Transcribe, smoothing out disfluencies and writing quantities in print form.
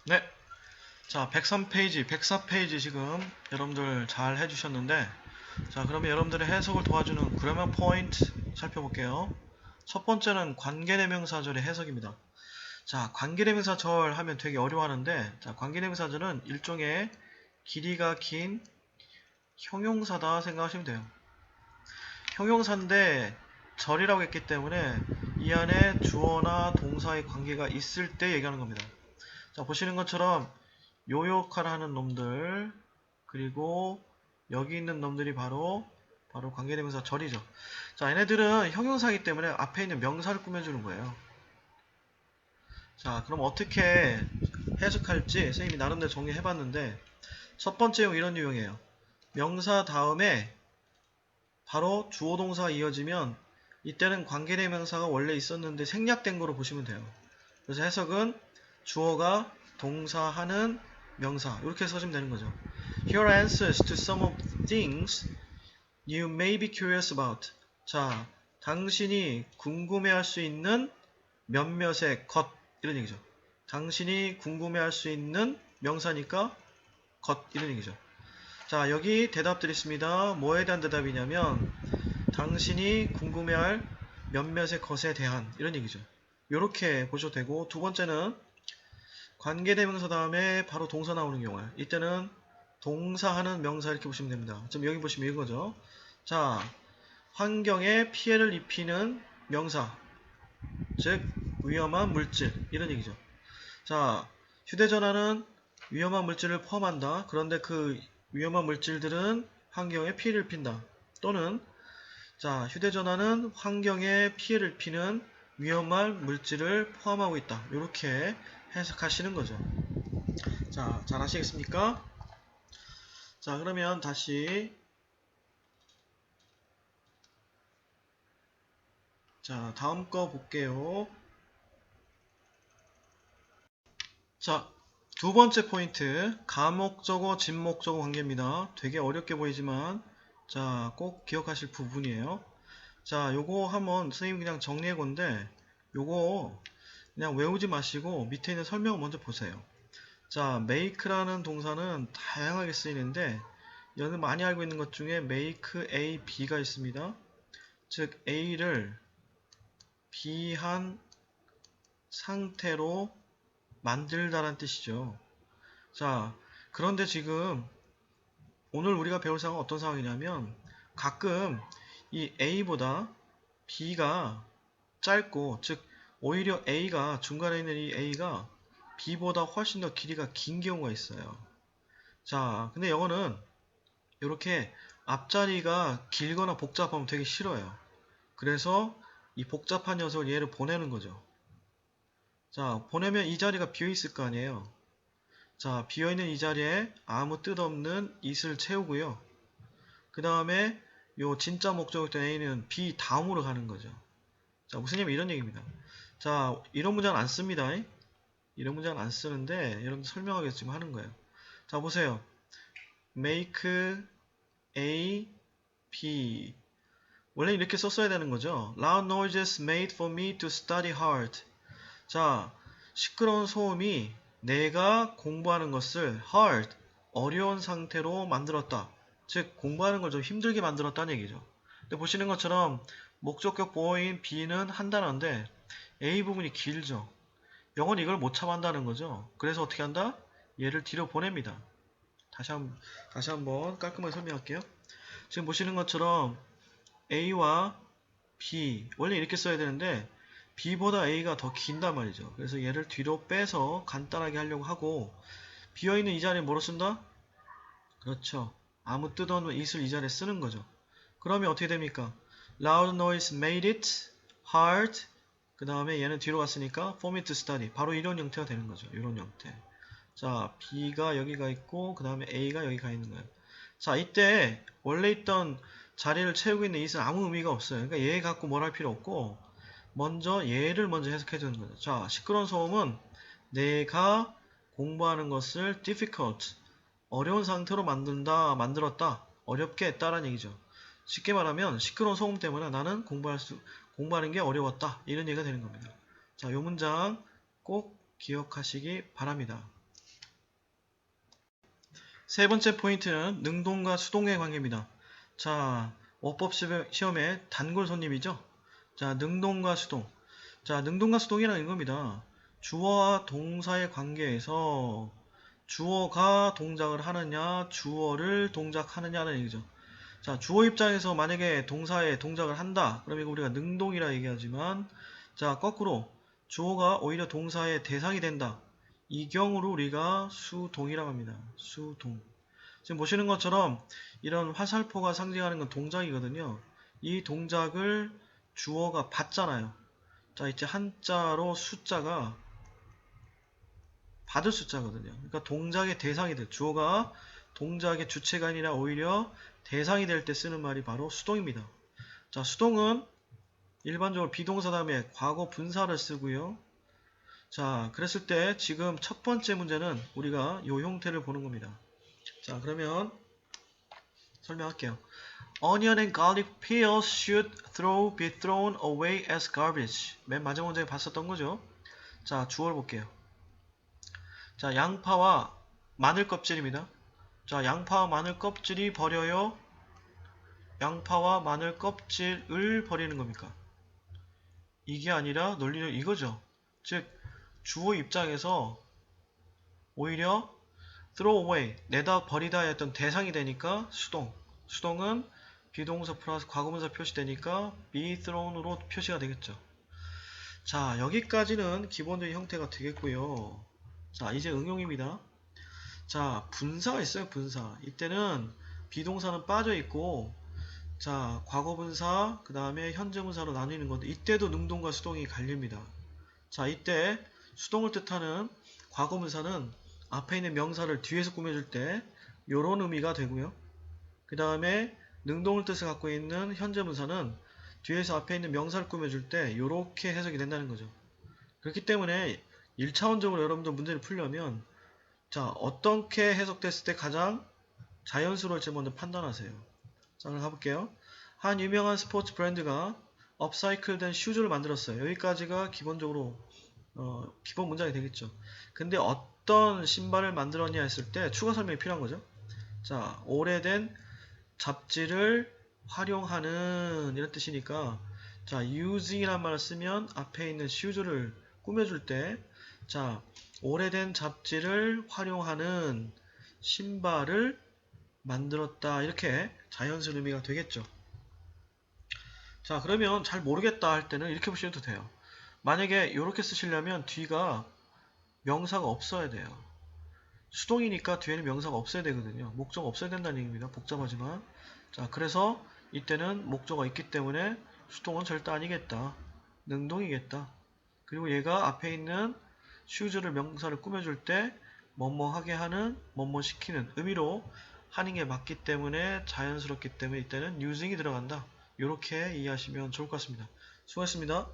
네. 자, 103페이지, 104페이지 지금 여러분들 잘 해주셨는데, 자, 그러면 여러분들의 해석을 도와주는 그래머 포인트 살펴볼게요. 첫 번째는 관계대명사절의 해석입니다. 자, 관계대명사절 하면 되게 어려워하는데, 자, 관계대명사절은 일종의 길이가 긴 형용사다 생각하시면 돼요. 형용사인데 절이라고 했기 때문에 이 안에 주어나 동사의 관계가 있을 때 얘기하는 겁니다. 자, 보시는 것처럼 요 역할을 하는 놈들, 그리고 여기 있는 놈들이 바로 관계대명사 절이죠. 자, 얘네들은 형용사이기 때문에 앞에 있는 명사를 꾸며주는 거예요. 자, 그럼 어떻게 해석할지 선생님이 나름대로 정리해봤는데, 첫 번째 용 이런 유형이에요. 명사 다음에 바로 주어 동사가 이어지면 이때는 관계대명사가 원래 있었는데 생략된 거로 보시면 돼요. 그래서 해석은 주어가 동사하는 명사 이렇게 써주면 되는 거죠. Here are answers to some of things you may be curious about. 자, 당신이 궁금해할 수 있는 몇몇의 것 이런 얘기죠. 당신이 궁금해할 수 있는 명사니까 것 이런 얘기죠. 자, 여기 대답들이 있습니다. 뭐에 대한 대답이냐면 당신이 궁금해할 몇몇의 것에 대한 이런 얘기죠. 이렇게 보셔도 되고, 두 번째는 관계대명사 다음에 바로 동사 나오는 경우에 이때는 동사하는 명사 이렇게 보시면 됩니다. 지금 여기 보시면 이거죠. 자, 환경에 피해를 입히는 명사, 즉 위험한 물질 이런 얘기죠. 자, 휴대전화는 위험한 물질을 포함한다. 그런데 그 위험한 물질들은 환경에 피해를 입힌다. 또는 자, 휴대전화는 환경에 피해를 입히는 위험한 물질을 포함하고 있다. 이렇게 해석하시는 거죠. 자, 잘 아시겠습니까? 자, 그러면 다시 자, 다음 거 볼게요. 자, 두 번째 포인트 가목적어, 진목적어 관계입니다. 되게 어렵게 보이지만 자, 꼭 기억하실 부분이에요. 자, 요거 한번 선생님 그냥 정리해 건데 요거 그냥 외우지 마시고 밑에 있는 설명을 먼저 보세요. 자, make라는 동사는 다양하게 쓰이는데 여러분 많이 알고 있는 것 중에 make A, B가 있습니다. 즉 A를 B한 상태로 만들다라는 뜻이죠. 자, 그런데 지금 오늘 우리가 배울 상황은 어떤 상황이냐면 가끔 이 A보다 B가 짧고, 즉 오히려 A가 중간에 있는 이 A가 B보다 훨씬 더 길이가 긴 경우가 있어요. 자, 근데 영어는 이렇게 앞자리가 길거나 복잡하면 되게 싫어요. 그래서 이 복잡한 녀석을 얘를 보내는 거죠. 자, 보내면 이 자리가 비어있을 거 아니에요. 자, 비어있는 이 자리에 아무 뜻없는 it을 채우고요. 그 다음에 요 진짜 목적어였던 A는 B 다음으로 가는 거죠. 자, 무슨 얘기냐면 이런 얘기입니다. 자, 이런 문장은 안 씁니다. 이런 문장은 안 쓰는데 여러분들 설명하기 위해서 지금 하는 거예요. 자, 보세요. make A, B 원래 이렇게 썼어야 되는 거죠. Loud noises made for me to study hard. 자, 시끄러운 소음이 내가 공부하는 것을 hard, 어려운 상태로 만들었다. 즉, 공부하는 걸 좀 힘들게 만들었다는 얘기죠. 근데 보시는 것처럼 목적격 보어인 B는 한 단어인데 A 부분이 길죠. 영어는 이걸 못 참아한다는 거죠. 그래서 어떻게 한다? 얘를 뒤로 보냅니다. 다시 한번 깔끔하게 설명할게요. 지금 보시는 것처럼 A와 B 원래 이렇게 써야 되는데 B보다 A가 더 긴단 말이죠. 그래서 얘를 뒤로 빼서 간단하게 하려고 하고 비어있는 이 자리에 뭐로 쓴다? 그렇죠. 아무 뜻 없는 it을 이 자리에 쓰는 거죠. 그러면 어떻게 됩니까? Loud noise made it hard. 그 다음에 얘는 뒤로 갔으니까 for me to study. 바로 이런 형태가 되는 거죠. 이런 형태. 자, B가 여기가 있고 그 다음에 A가 여기 가 있는 거예요. 자, 이때 원래 있던 자리를 채우고 있는 it은 아무 의미가 없어요. 그러니까 얘 갖고 뭘 할 필요 없고 먼저 얘를 먼저 해석해 주는 거죠. 자, 시끄러운 소음은 내가 공부하는 것을 difficult, 어려운 상태로 만들었다, 어렵게 했다라는 얘기죠. 쉽게 말하면 시끄러운 소음 때문에 나는 공부하는 게 어려웠다. 이런 얘기가 되는 겁니다. 자, 이 문장 꼭 기억하시기 바랍니다. 세 번째 포인트는 능동과 수동의 관계입니다. 자, 어법 시험의 단골 손님이죠. 자, 능동과 수동. 자, 능동과 수동이라는 겁니다. 주어와 동사의 관계에서 주어가 동작을 하느냐, 주어를 동작하느냐는 얘기죠. 자, 주어 입장에서 만약에 동사에 동작을 한다. 그러면 이거 우리가 능동이라 얘기하지만, 자, 거꾸로 주어가 오히려 동사의 대상이 된다. 이 경우로 우리가 수동이라고 합니다. 수동. 지금 보시는 것처럼 이런 화살표가 상징하는 건 동작이거든요. 이 동작을 주어가 받잖아요. 자, 이제 한자로 숫자가 받을 숫자거든요. 그러니까 동작의 대상이 될, 주어가 동작의 주체가 아니라 오히려 대상이 될 때 쓰는 말이 바로 수동입니다. 자, 수동은 일반적으로 비동사 다음에 과거 분사를 쓰고요. 자, 그랬을 때 지금 첫 번째 문제는 우리가 이 형태를 보는 겁니다. 자, 그러면 설명할게요. Onion and garlic peels should be thrown away as garbage. 맨 마지막 문제에 봤었던 거죠. 자, 주어를 볼게요. 자, 양파와 마늘 껍질입니다. 자, 양파와 마늘 껍질이 버려요. 양파와 마늘 껍질을 버리는 겁니까? 이게 아니라 논리는 이거죠. 즉, 주어 입장에서 오히려 throw away, 내다 버리다 했던 대상이 되니까 수동. 수동은 비동사 플러스 과거분사 표시되니까 be thrown으로 표시가 되겠죠. 자, 여기까지는 기본적인 형태가 되겠고요. 자, 이제 응용입니다. 자, 분사가 있어요, 분사. 이때는 비동사는 빠져 있고, 자, 과거분사, 그 다음에 현재분사로 나뉘는 건데, 이때도 능동과 수동이 갈립니다. 자, 이때 수동을 뜻하는 과거분사는 앞에 있는 명사를 뒤에서 꾸며줄 때, 요런 의미가 되고요. 그 다음에 능동을 뜻을 갖고 있는 현재분사는 뒤에서 앞에 있는 명사를 꾸며줄 때, 요렇게 해석이 된다는 거죠. 그렇기 때문에 1차원적으로 여러분들 문제를 풀려면 자, 어떻게 해석됐을 때 가장 자연스러울지 먼저 판단하세요. 자, 그럼 가볼게요. 한 유명한 스포츠 브랜드가 업사이클된 슈즈를 만들었어요. 여기까지가 기본적으로 기본 문장이 되겠죠. 근데 어떤 신발을 만들었냐 했을 때 추가 설명이 필요한 거죠. 자, 오래된 잡지를 활용하는 이런 뜻이니까 자, using이라는 말을 쓰면 앞에 있는 슈즈를 꾸며줄 때 자, 오래된 잡지를 활용하는 신발을 만들었다. 이렇게 자연스러운 의미가 되겠죠. 자, 그러면 잘 모르겠다 할 때는 이렇게 보셔도 돼요. 만약에 이렇게 쓰시려면 뒤가 명사가 없어야 돼요. 수동이니까 뒤에는 명사가 없어야 되거든요. 목적 없어야 된다는 얘기입니다. 복잡하지만. 자, 그래서 이때는 목적어가 있기 때문에 수동은 절대 아니겠다. 능동이겠다. 그리고 얘가 앞에 있는 슈즈를 명사를 꾸며줄 때 뭐뭐 하게 하는, 뭐뭐 시키는 의미로 하는 게 맞기 때문에 자연스럽기 때문에 이때는 using이 들어간다. 이렇게 이해하시면 좋을 것 같습니다. 수고하셨습니다.